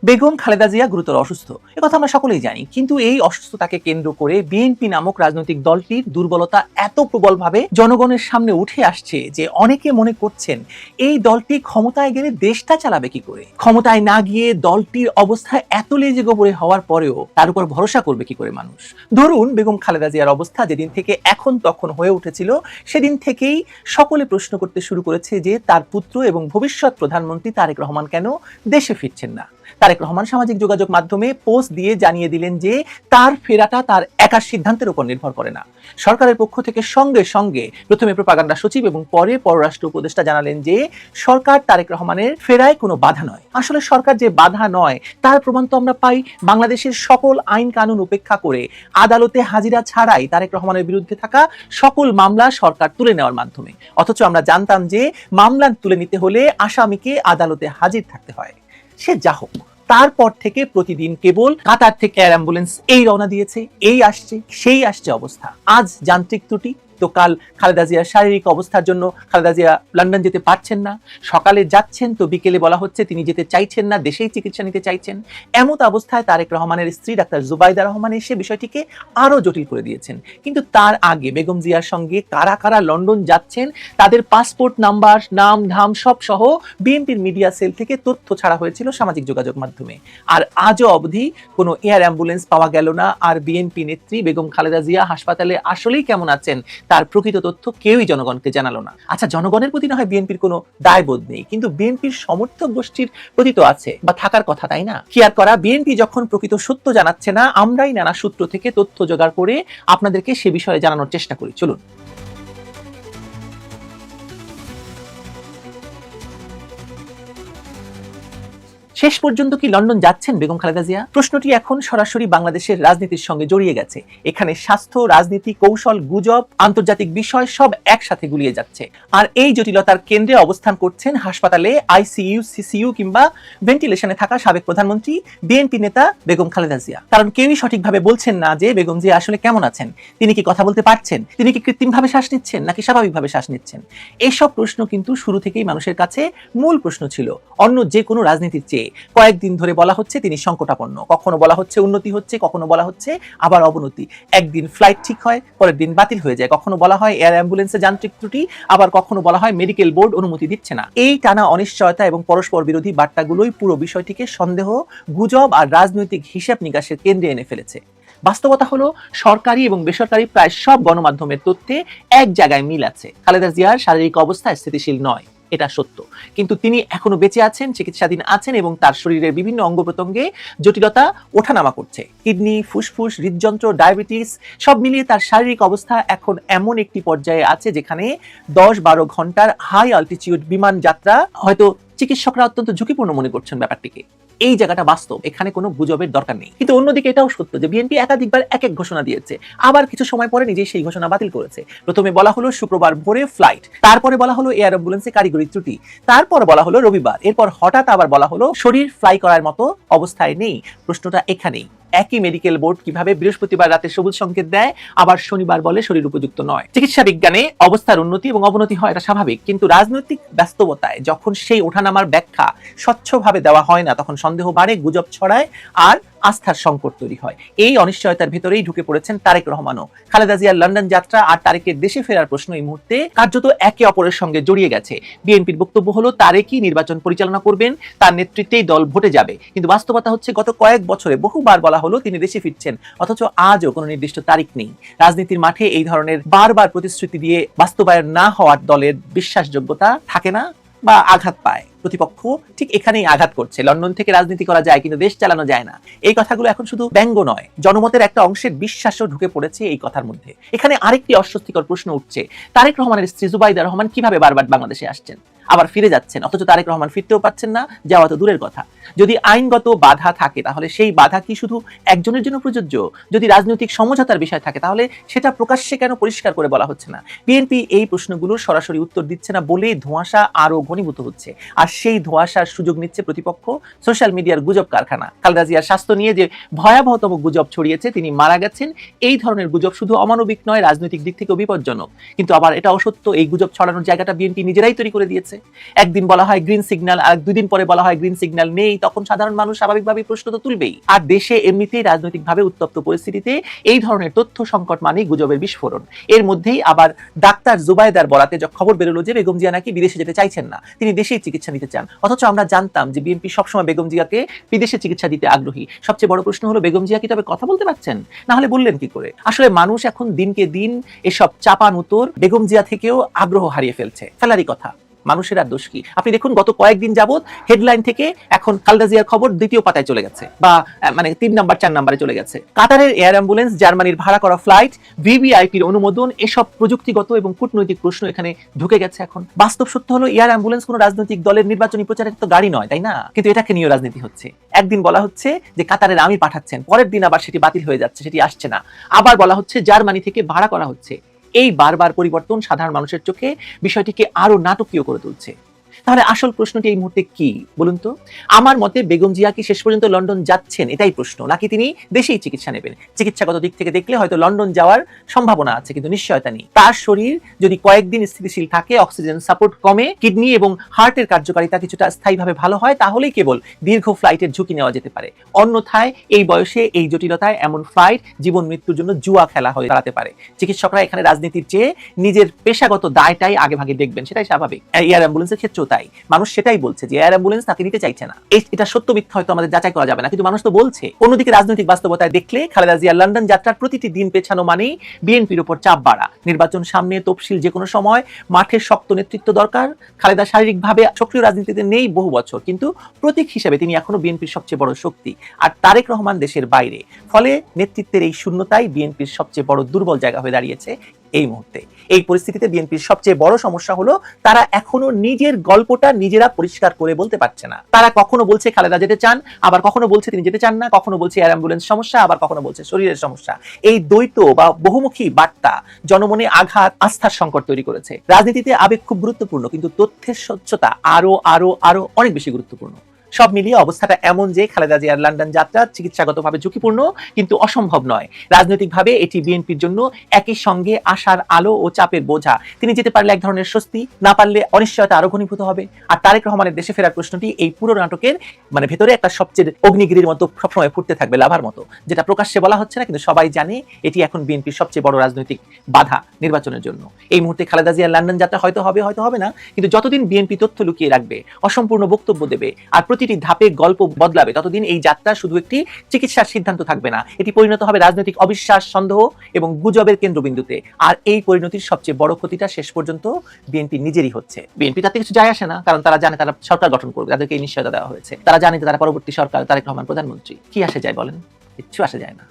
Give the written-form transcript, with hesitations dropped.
বেগম খালেদা জিয়া গুরুতর অসুস্থ, একথা আমরা সকলেই জানি। কিন্তু এই অসুস্থতাকে কেন্দ্র করে বিএনপি নামক রাজনৈতিক দলটির দুর্বলতা এত প্রবলভাবে জনগণের সামনে উঠে আসছে যে অনেকে মনে করছেন এই দলটি ক্ষমতায় গেলে দেশটা চালাবে কি করে। ক্ষমতায় না গিয়ে দলটির অবস্থা এত লেজে গোবরে হওয়ার পরেও তার উপর ভরসা করবে কি করে মানুষ। ধরুন, বেগম খালেদা জিয়ার অবস্থা যেদিন থেকে এখন তখন হয়ে উঠেছিল, সেদিন থেকেই সকলে প্রশ্ন করতে শুরু করেছে যে তার পুত্র এবং ভবিষ্যৎ প্রধানমন্ত্রী তারেক রহমান কেন দেশে ফিরছেন না। তারেক রহমান সামাজিক যোগাযোগ মাধ্যমে পোস্ট দিয়ে জানিয়ে দিলেন যে তার ফেরাটা তার একার সিদ্ধান্তের উপর নির্ভর করে না। সরকারের পক্ষ থেকে সঙ্গে সঙ্গে প্রথমে প্রোপাগান্ডা সচিব এবং পরে পররাষ্ট্র উপদেষ্টা জানালেন যে সরকার তারেক রহমানের ফেরায় কোনো বাধা নয়। আসলে সরকার যে বাধা নয় তার প্রমাণ তো আমরা পাই বাংলাদেশের সকল আইন কানুন উপেক্ষা করে আদালতে হাজিরা ছাড়াই তারেক রহমানের বিরুদ্ধে থাকা সকল মামলা সরকার তুলে নেওয়ার মাধ্যমে। অথচ আমরা জানতাম যে মামলা তুলে নিতে হলে আসামিকে আদালতে হাজির থাকতে হয়। সে যা হোক, তারপর থেকে প্রতিদিন কেবল কাতার থেকে এয়ার অ্যাম্বুলেন্স এই রওনা দিয়েছে, এই আসছে, সেই আসছে অবস্থা। আজ যান্ত্রিক ত্রুটি, তো কাল খালেদা জিয়ার শারীরিক অবস্থার জন্য খালেদা জিয়া লন্ডন যেতে পারছেন না। সকালে যাচ্ছেন তো বিকেলে বলা হচ্ছে তিনি যেতে চাইছেন না, দেশেই চিকিৎসা নিতে চাইছেন। এমত অবস্থায় তারেক রহমানের স্ত্রী ডাক্তার জুবাইদা রহমান এসে বিষয়টিকে আরো জটিল করে দিয়েছেন। কিন্তু তার আগে বেগম জিয়ার সঙ্গে কারা কারা লন্ডন যাচ্ছেন তাদের পাসপোর্ট নাম্বার, নাম ধাম সব সহ বিএনপির মিডিয়া সেল থেকে তথ্য ছাড়া হয়েছিল সামাজিক যোগাযোগ মাধ্যমে। আর আজও অবধি কোনো এয়ার অ্যাম্বুলেন্স পাওয়া গেল না। আর বিএনপি নেত্রী বেগম খালেদা জিয়া হাসপাতালে আসলেই কেমন আছেন তার প্রকৃত তথ্য কেউই জনগণকে জানালো না। আচ্ছা, জনগণের প্রতি না হয় বিএনপির কোনো দায়বোধ নেই, কিন্তু বিএনপির সমর্থক গোষ্ঠীর প্রতি তো আছে বা থাকার কথা, তাই না? কি আর করা, বিএনপি যখন প্রকৃত সত্য জানাচ্ছে না, আমরাই নানা সূত্র থেকে তথ্য জোগাড় করে আপনাদেরকে সে বিষয়ে জানানোর চেষ্টা করি। চলুন। শেষ পর্যন্ত কি লন্ডন যাচ্ছেন বেগম খালেদা জিয়া? প্রশ্নটি এখন সরাসরি বাংলাদেশের রাজনীতির সঙ্গে জড়িয়ে গেছে। এখানে স্বাস্থ্য, রাজনীতি, কৌশল, গুজব, আন্তর্জাতিক বিষয় সব একসাথে গুলিয়ে যাচ্ছে। আর এই জটিলতার কেন্দ্রে অবস্থান করছেন হাসপাতালে আইসিইউ, সিসিইউ কিংবা ভেন্টিলেশনে থাকা সাবেক প্রধানমন্ত্রী বিএনপি নেতা বেগম খালেদা জিয়া। কারণ কেউই সঠিকভাবে বলছেন না যে বেগম জিয়া আসলে কেমন আছেন। তিনি কি কথা বলতে পারছেন? তিনি কি কৃত্রিমভাবে শ্বাস নিচ্ছেন নাকি স্বাভাবিকভাবে শ্বাস নিচ্ছেন? এইসব প্রশ্ন কিন্তু শুরু থেকেই মানুষের কাছে মূল প্রশ্ন ছিল। অন্য যে কোনো রাজনীতির চেয়ে কয়েকদিন ধরে বলা হচ্ছে তিনি সংকটাপন্ন, কখনো বলা হচ্ছে উন্নতি হচ্ছে, কখনো বলা হচ্ছে আবার অবনতি। একদিন ফ্লাইট ঠিক হয়, পরের দিন বাতিল হয়ে যায়। কখনো বলা হয় এয়ার অ্যাম্বুলেন্সে যান্ত্রিক ত্রুটি, আবার কখনো বলা হয় মেডিকেল বোর্ড অনুমতি দিচ্ছে না। এই টানা অনিশ্চয়তা এবং পরস্পর বিরোধী বার্তাগুলোই পুরো বিষয়টিকে সন্দেহ, গুজব আর রাজনৈতিক হিসাব নিকাশের কেন্দ্রে এনে ফেলেছে। বাস্তবতা হলো সরকারি এবং বেসরকারি প্রায় সব গণমাধ্যমের তথ্যে এক জায়গায় মিল আছে। খালেদা জিয়ার শারীরিক অবস্থা স্থিতিশীল নয়, এটা সত্য। কিন্তু তিনি এখনো বেঁচে আছেন, চিকিৎসাধীন আছেন এবং তার শরীরের বিভিন্ন অঙ্গ প্রত্যঙ্গে জটিলতা ওঠানামা করছে। কিডনি, ফুসফুস, হৃদযন্ত্র, ডায়াবেটিস সব মিলিয়ে তার শারীরিক অবস্থা এখন এমন একটি পর্যায়ে আছে যেখানে 10-12 ঘন্টার হাই অল্টিটিউড বিমান যাত্রা হয়তো চিকিৎসকরা অত্যন্ত ঝুঁকিপূর্ণ মনে করছেন ব্যাপারটিকে। এই জায়গাটা বাস্তব, এখানে কোনো গুজবের দরকার নেই। কিন্তু অন্যদিকে এটাও সত্য যে বিএনপি একাধিকবার এক এক ঘোষণা দিয়েছে, আবার কিছু সময় পরে নিজেই সেই ঘোষণা বাতিল করেছে। প্রথমে বলা হলো শুক্রবার ভোরে ফ্লাইট, তারপরে বলা হলো এয়ার অ্যাম্বুলেন্সে কারিগরি ত্রুটি, তারপর বলা হলো রবিবার, এরপর হঠাৎ আবার বলা হলো শরীর ফ্লাই করার মতো অবস্থায় নেই। প্রশ্নটা এখানেই, একই মেডিকেল বোর্ড কিভাবে বৃহস্পতিবার রাতে সবুজ সংকেত দেয় আবার শনিবার বলে শরীর উপযুক্ত নয়? চিকিৎসা বিজ্ঞানে অবস্থার উন্নতি এবং অবনতি হয়, এটা স্বাভাবিক। কিন্তু রাজনৈতিক বাস্তবতায় যখন সেই ওঠানামার ব্যাখ্যা স্বচ্ছভাবে দেওয়া হয় না, তখন সন্দেহ বাড়ে, গুজব ছড়ায় আর আস্থার সংকট তৈরি হয়। এই অনিশ্চয়তার ভেতরেই ঢুকে পড়েছেন তারেক রহমানও। খালেদা জিয়ার লন্ডন যাত্রা আর তারেকের দেশে ফেরার প্রশ্ন এই মুহূর্তে কার্যত একে অপরের সঙ্গে জড়িয়ে গেছে। বিএনপির বক্তব্য হলো তারেকই নির্বাচন পরিচালনা করবেন, তার নেতৃত্বেই দল ভোটে যাবে। কিন্তু বাস্তবতা হচ্ছে গত কয়েক বছরে বহুবার বলা হলো তিনি দেশে ফিরছেন, অথচ আজও কোনো নির্দিষ্ট তারিখ নেই। রাজনীতির মাঠে এই ধরনের বারবার প্রতিশ্রুতি দিয়ে বাস্তবায়ন না হওয়ার দলের বিশ্বাসযোগ্যতা থাকে না বা আঘাত পায়। প্রতিপক্ষ ঠিক এখানেই আঘাত করছে। লন্ডন থেকে রাজনীতি করা যায় কিন্তু দেশ চালানো যায় না, এই কথাগুলো এখন শুধু ব্যঙ্গ নয়, জনমতের একটা অংশের বিশ্বাসও ঢুকে পড়েছে এই কথার মধ্যে। এখানে আরেকটি অস্বস্তিকর প্রশ্ন উঠছে, তারেক রহমানের স্ত্রী জুবাইদা রহমান কিভাবে বারবার বাংলাদেশে আসছেন, আবার ফিরে যাচ্ছেন, অথচ তারেক রহমান ফিরতেও পারছেন না, যাওয়া তো দূরের কথা। যদি আইনগত বাধা থাকে তাহলে সেই বাধা কি শুধু একজনের জন্য প্রযোজ্য? যদি রাজনৈতিক সমঝোতার বিষয় থাকে তাহলে সেটা প্রকাশ্যে কেন পরিষ্কার করে বলা হচ্ছে না? বিএনপি এই প্রশ্নগুলোর সরাসরি উত্তর দিচ্ছে না বলেই ধোঁয়াশা আরো ঘনীভূত হচ্ছে। আর সেই ধোঁয়াশার সুযোগ নিচ্ছে প্রতিপক্ষ, সোশ্যাল মিডিয়ার গুজব কারখানা। খালেদা জিয়ার স্বাস্থ্য নিয়ে যে ভয়াবহতম গুজব ছড়িয়েছে, তিনি মারা গেছেন, এই ধরনের গুজব শুধু অমানবিক নয়, রাজনৈতিক দিক থেকে বিপজ্জনক। কিন্তু আবার এটা অসত্য, এই গুজব ছড়ানোর জায়গাটা বিএনপি নিজেরাই তৈরি করে দিয়েছে। একদিন বলা হয় গ্রিন সিগন্যাল, আর 2 দিন পরে বলা হয় গ্রিন সিগন্যাল নেই, তখন সাধারণ মানুষ স্বাভাবিকভাবেই প্রশ্ন তো তুলবেই। আর দেশে এমনিতেই রাজনৈতিকভাবে উত্তপ্ত পরিস্থিতিতে এই ধরনের তথ্য সংকট মানেই গুজবের বিস্ফোরণ। এর মধ্যেই আবার ডাক্তার জুবাইদার বরাতে খবর বেরোলো যে বেগম জিয়া নাকি বিদেশে যেতে চাইছেন না, তিনি দেশেই চিকিৎসা নিতে চান। অথচ আমরা জানতাম যে বিএনপি সবসময় বেগম জিয়াকে বিদেশে চিকিৎসা দিতে আগ্রহী। সবচেয়ে বড় প্রশ্ন হলো বেগম জিয়া কি তবে কথা বলতে পারছেন? না হলে বললেন কি করে? আসলে মানুষ এখন দিনকে দিন এসব চাপান উত্তর বেগম জিয়া থেকেও আগ্রহ হারিয়ে ফেলারই কথা। মানুষের আর দোষ কি? আপনি দেখুন গত কয়েকদিন যাবত হেডলাইন থেকে এখন খালেদা জিয়ার খবর দ্বিতীয় পাতায় চলে গেছে, বা মানে 3 নাম্বার 4 নাম্বারে চলে গেছে। কাতারের এয়ার অ্যাম্বুলেন্স, জার্মানির ভাড়া করা ফ্লাইট, ভিভিআইপির অনুমোদন, এসব প্রযুক্তিগত এবং কূটনৈতিক প্রশ্ন এখানে ঢুকে গেছে এখন। বাস্তব সত্য হলো এয়ার অ্যাম্বুলেন্স কোনো রাজনৈতিক দলের নির্বাচনী প্রচারের তো গাড়ি নয়, তাই না? কিন্তু এটাকে নিয়ে রাজনীতি হচ্ছে। একদিন বলা হচ্ছে যে কাতারের আমির পাঠাচ্ছেন, পরের দিন আবার সেটি বাতিল হয়ে যাচ্ছে, সেটি আসছে না। আবার বলা হচ্ছে জার্মানি থেকে ভাড়া করা হচ্ছে। এই বারবার পরিবর্তন সাধারণ মানুষের চোখে বিষয়টিকে আরো নাটকীয় করে তুলছে। তাহলে আসল প্রশ্নটি এই মুহূর্তে কি বলুন তো? আমার মতে বেগম জিয়া কি শেষ পর্যন্ত লন্ডন যাচ্ছেন এটাই প্রশ্ন, নাকি তিনি দেশেই চিকিৎসা নেবেন? চিকিৎসাগত দিক থেকে দেখলে হয়তো লন্ডন যাওয়ার সম্ভাবনা আছে, কিন্তু নিশ্চয়তা নেই। তার শরীর যদি কয়েকদিন স্থিতিশীল থাকে, অক্সিজেন সাপোর্ট কমে, কিডনি এবং হার্টের কার্যকারিতা কিছুটা স্থায়ীভাবে ভালো হয়, তাহলেই কেবল দীর্ঘ ফ্লাইটের ঝুঁকি নেওয়া যেতে পারে। অন্যথায় এই বয়সে এই জটিলতায় এমন ফ্লাইট জীবন মৃত্যুর জন্য জুয়া খেলা হয়ে দাঁড়াতে পারে। চিকিৎসকরা এখানে রাজনীতির চেয়ে নিজের পেশাগত দায়টাই আগে ভাগে দেখবেন, সেটাই স্বাভাবিক। এয়ার অ্যাম্বুলেন্সের ক্ষেত্রেও তাই। মানুষ সেটাই বলছে যে এয়ার অ্যাম্বুলেন্স তাকে নিতে চাইছে না। এটা সত্য মিথ্যা হয়তো আমাদের যাচাই করা যাবে না, কিন্তু মানুষ তো বলছে। অন্যদিকে রাজনৈতিক বাস্তবতায় দেখলে খালেদা জিয়ার লন্ডন যাত্রার প্রতিটি দিন পেছানো মানেই বিএনপির উপর চাপ বাড়া। নির্বাচন সামনে, তফসিল যে কোনো সময়, মাঠের শক্ত নেতৃত্ব দরকার। খালেদা শারীরিকভাবে সক্রিয় রাজনীতিতে নেই বহু বছর, কিন্তু প্রতীক হিসেবে তিনি এখনো বিএনপির সবচেয়ে বড় শক্তি। আর তারেক রহমান দেশের বাইরে, ফলে নেতৃত্বের এই শূন্যতাই বিএনপির সবচেয়ে বড় দুর্বল জায়গা হয়ে দাঁড়িয়েছে এই মুহূর্তে। এই পরিস্থিতিতে বিএনপির সবচেয়ে বড় সমস্যা হলো তারা এখনো নিজের গল্পটা নিজেরা পরিষ্কার করে বলতে পারছে না। তারা কখনো বলছে খালেদা যেতে চান, আবার কখনো বলছে তিনি যেতে চান না, কখনো বলছে এয়ার অ্যাম্বুলেন্স সমস্যা, আবার কখনো বলছে শরীরের সমস্যা। এই দ্বৈত বা বহুমুখী বার্তা জনমনে আঘাত, আস্থার সংকট তৈরি করেছে। রাজনীতিতে আবেগ খুব গুরুত্বপূর্ণ, কিন্তু তথ্যের স্বচ্ছতা আরো আরো আরো অনেক বেশি গুরুত্বপূর্ণ। সব মিলিয়ে অবস্থাটা এমন যে খালেদা জিয়ার লন্ডন যাত্রা চিকিৎসাগতভাবে ঝুঁকিপূর্ণ, কিন্তু অসম্ভব নয়। রাজনৈতিকভাবে এটি বিএনপির জন্য একই সঙ্গে আশার আলো ও চাপের বোঝা। তিনি যেতে পারলে এক ধরনের স্বস্তি, না পারলে অনিশ্চয়তা আরো ঘনীভূত হবে। আর তারেক রহমানের দেশে ফেরার প্রশ্নটি এই পুরো নাটকের ভেতরে একটা সবচেয়ে অগ্নিগিরির মতো সবসময় ফুটতে থাকবে, লাভার মতো, যেটা প্রকাশ্যে বলা হচ্ছে না, কিন্তু সবাই জানে এটি এখন বিএনপির সবচেয়ে বড় রাজনৈতিক বাধা নির্বাচনের জন্য। এই মুহূর্তে খালেদা জিয়ার লন্ডন যাত্রা হয়তো হবে, হয়তো হবে না, কিন্তু যতদিন বিএনপি তথ্য লুকিয়ে রাখবে, অসম্পূর্ণ বক্তব্য দেবে, আর প্রতিটি ধাপে গল্প বদলাবে, ততদিন এই যাত্রা শুধু একটি চিকিৎসার সিদ্ধান্ত থাকবে না, এটি পরিণত হবে রাজনৈতিক অবিশ্বাস, সন্দেহ এবং গুজবের কেন্দ্রবিন্দুতে। আর এই পরিণতির সবচেয়ে বড় ক্ষতিটা শেষ পর্যন্ত বিএনপি নিজেরই হচ্ছে। বিএনপি তাতে কিছু যায় আসে না, কারণ তারা জানে তারা সরকার গঠন করবে, তাদেরকে এই নিশ্চয়তা দেওয়া হয়েছে। তারা জানে তারা পরবর্তী সরকার, তারেক রহমান প্রধানমন্ত্রী। কি আসে যায় বলেন? কিচ্ছু আসে যায় না।